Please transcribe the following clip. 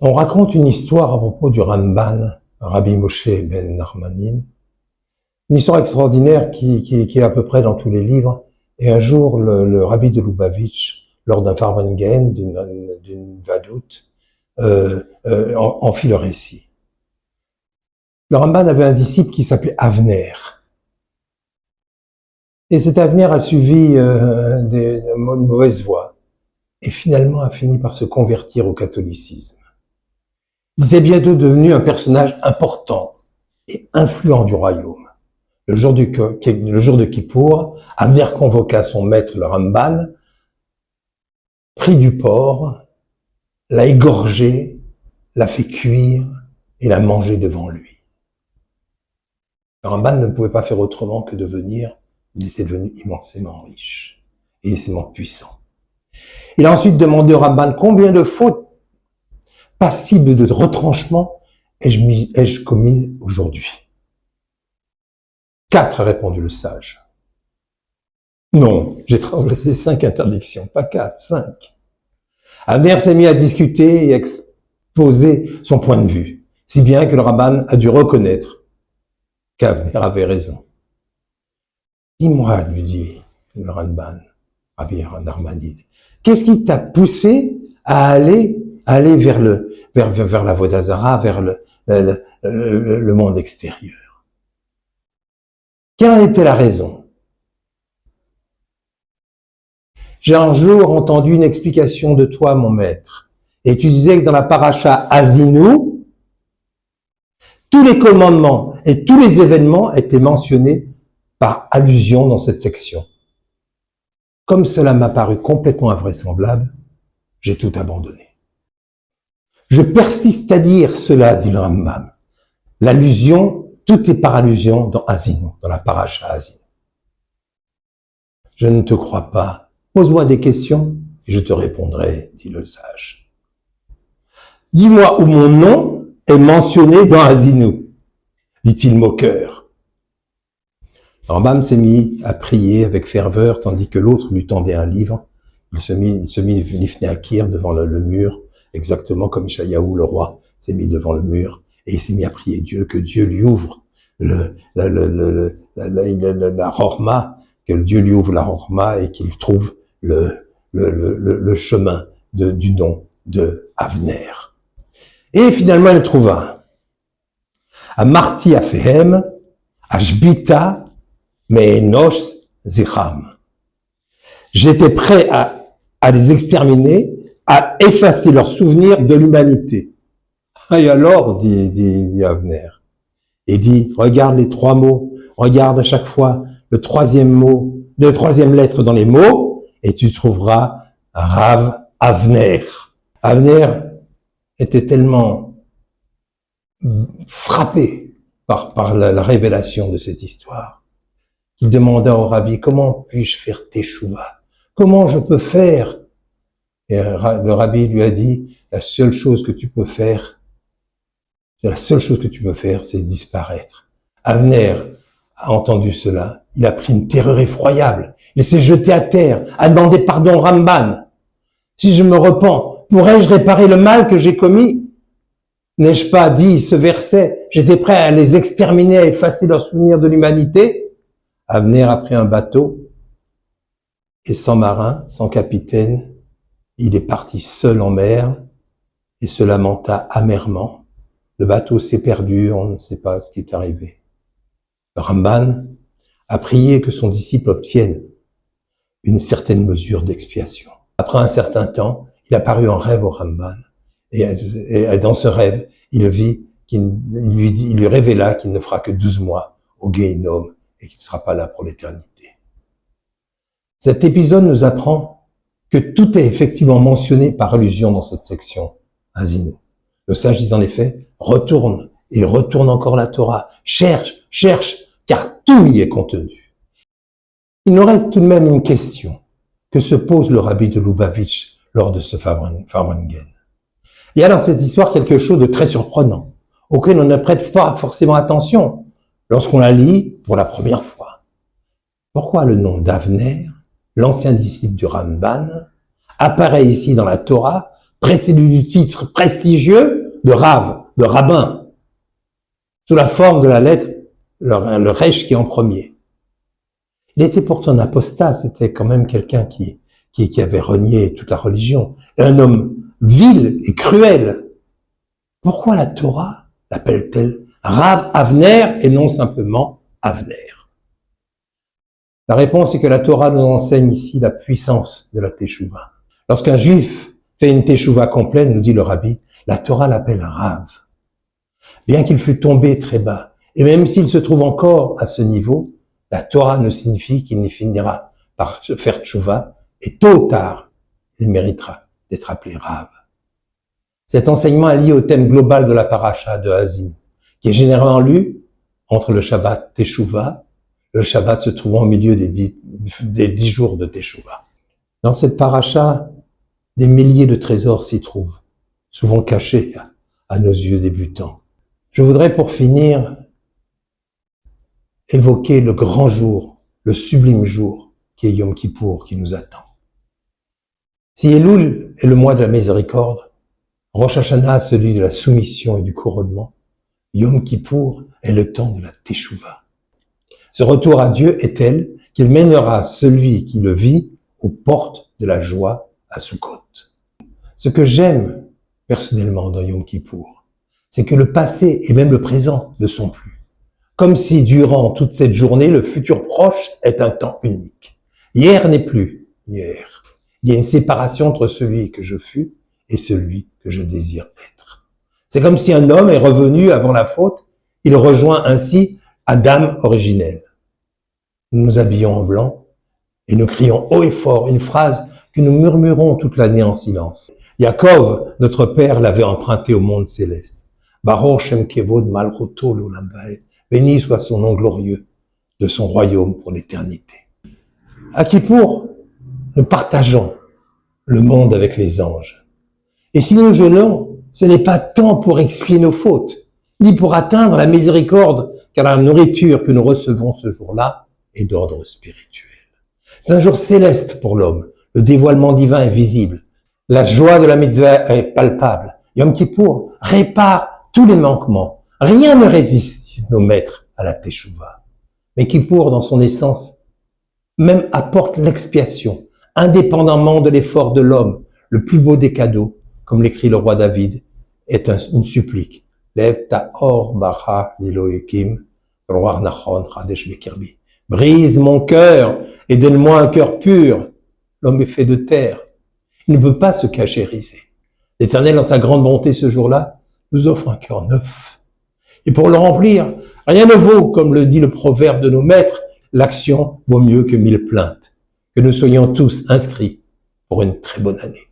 On raconte une histoire à propos du Ramban, Rabbi Moshe ben Nachmanin, une histoire extraordinaire qui est à peu près dans tous les livres. Et un jour, le rabbi de Lubavitch, lors d'un Farbengen, d'une vadoute, en fit le récit. Le Ramban avait un disciple qui s'appelait Avner. Et cet Avner a suivi une mauvaise voie et finalement a fini par se convertir au catholicisme. Il était bientôt devenu un personnage important et influent du royaume. Le jour de Kippour, Avner convoqua son maître, le Ramban, prit du porc, l'a égorgé, l'a fait cuire et l'a mangé devant lui. Le Ramban ne pouvait pas faire autrement que il était devenu immensément riche et immensément puissant. Il a ensuite demandé au Ramban combien de fautes passibles de retranchement ai-je commises aujourd'hui? 4, a répondu le sage. Non, j'ai transgressé 5 interdictions, pas 4, 5. Avner s'est mis à discuter et à exposer son point de vue, si bien que le Ramban a dû reconnaître qu'Avner avait raison. Dis-moi, lui dit le Ramban, Rabbi Nachmanin, qu'est-ce qui t'a poussé à aller vers la Avodah Zara, vers le monde extérieur? Quelle en était la raison? J'ai un jour entendu une explication de toi, mon maître, et tu disais que dans la paracha Azinu, tous les commandements et tous les événements étaient mentionnés par allusion dans cette section. Comme cela m'a paru complètement invraisemblable, j'ai tout abandonné. Je persiste à dire cela, dit le Rambam. L'allusion, tout est par allusion dans Azinu, dans la paracha Azinu. Je ne te crois pas. Pose-moi des questions et je te répondrai, dit le sage. Dis-moi où mon nom est mentionné dans Azinu, dit-il moqueur. Rambam s'est mis à prier avec ferveur tandis que l'autre lui tendait un livre. Il se mit Lifnei Akir devant le mur, exactement comme Ishayahu, le roi, s'est mis devant le mur et il s'est mis à prier Dieu, que Dieu lui ouvre la Horma, que Dieu lui ouvre la Horma et qu'il trouve le chemin du nom de Avner. Et finalement, il le trouva. Amarti Afehem, Ashbita, Me'enosh Zicham. J'étais prêt à les exterminer, à effacer leurs souvenirs de l'humanité. Et alors, dit Avner, et dit, regarde les 3 mots, regarde à chaque fois le troisième lettre dans les mots, et tu trouveras Rav Avner. Avner était tellement frappé par la révélation de cette histoire qu'il demanda au rabbi, comment puis-je faire teshuva? Comment je peux faire? Et le rabbi lui a dit, la seule chose que tu peux faire, c'est disparaître. Avner a entendu cela, il a pris une terreur effroyable, il s'est jeté à terre, a demandé pardon au Ramban. Si je me repens, pourrais-je réparer le mal que j'ai commis? N'ai-je pas dit ce verset, j'étais prêt à les exterminer, à effacer leurs souvenirs de l'humanité? Avner a pris un bateau, et sans marin, sans capitaine, il est parti seul en mer, et se lamenta amèrement. Le bateau s'est perdu, on ne sait pas ce qui est arrivé. Le Ramban a prié que son disciple obtienne une certaine mesure d'expiation. Après un certain temps, il a paru en rêve au Ramban, et dans ce rêve, il lui révéla qu'il ne fera que 12 mois au Guéhinom, et qu'il ne sera pas là pour l'éternité. Cet épisode nous apprend que tout est effectivement mentionné par allusion dans cette section, Azinu. Le sage dit en effet, retourne et retourne encore la Torah, cherche, car tout y est contenu. Il nous reste tout de même une question que se pose le rabbi de Lubavitch lors de ce Farbengen. Il y a dans cette histoire quelque chose de très surprenant, auquel on ne prête pas forcément attention lorsqu'on la lit pour la première fois. Pourquoi le nom d'Avner, l'ancien disciple du Ramban, apparaît ici dans la Torah précédé du titre prestigieux de Rav, de rabbin, sous la forme de la lettre, le Resh qui est en premier. Il était pourtant un apostat, c'était quand même quelqu'un qui avait renié toute la religion, et un homme vil et cruel. Pourquoi la Torah l'appelle-t-elle Rav Avner et non simplement Avner? La réponse est que la Torah nous enseigne ici la puissance de la Teshuvah. Lorsqu'un juif fait une Teshuvah complète, nous dit le rabbi, la Torah l'appelle Rav. Bien qu'il fût tombé très bas, et même s'il se trouve encore à ce niveau, la Torah ne signifie qu'il n'y finira par faire Teshuvah, et tôt ou tard, il méritera d'être appelé Rav. Cet enseignement est lié au thème global de la paracha de Hazin, qui est généralement lu entre le Shabbat Teshuvah, le Shabbat se trouvant au milieu des 10 jours de Teshuvah. Dans cette paracha, des milliers de trésors s'y trouvent, souvent cachés à nos yeux débutants. Je voudrais pour finir évoquer le grand jour, le sublime jour qui est Yom Kippour qui nous attend. Si Elul est le mois de la miséricorde, Rosh Hashanah celui de la soumission et du couronnement, Yom Kippour est le temps de la Teshuvah. Ce retour à Dieu est tel qu'il mènera celui qui le vit aux portes de la joie à Sukkot. Ce que j'aime personnellement dans Yom Kippour, c'est que le passé et même le présent ne sont plus. Comme si durant toute cette journée, le futur proche est un temps unique. Hier n'est plus hier. Il y a une séparation entre celui que je fus et celui que je désire être. C'est comme si un homme est revenu avant la faute, il rejoint ainsi Adam originel. Nous nous habillons en blanc et nous crions haut et fort une phrase que nous murmurons toute l'année en silence. Yaakov, notre père, l'avait emprunté au monde céleste. Baruch Shem Kevod Malchuto l'Olam Vaed. Béni soit son nom glorieux de son royaume pour l'éternité. À Kippour, nous partageons le monde avec les anges. Et si nous jeûnons, ce n'est pas tant pour expier nos fautes, ni pour atteindre la miséricorde, car la nourriture que nous recevons ce jour-là est d'ordre spirituel. C'est un jour céleste pour l'homme. Le dévoilement divin est visible. La joie de la mitzvah est palpable. Yom Kippour répare tous les manquements. Rien ne résiste, nos maîtres, à la Teshuvah. Mais Kippour, dans son essence, même apporte l'expiation, indépendamment de l'effort de l'homme. Le plus beau des cadeaux, comme l'écrit le roi David, est une supplique. Lev ta'or bacha liloekim, roar nachon chadesh bekirbi. Brise mon cœur et donne-moi un cœur pur. L'homme est fait de terre. Il ne peut pas se cachériser. L'Éternel, dans sa grande bonté ce jour-là, nous offre un cœur neuf. Et pour le remplir, rien ne vaut, comme le dit le proverbe de nos maîtres, l'action vaut mieux que 1000 plaintes. Que nous soyons tous inscrits pour une très bonne année.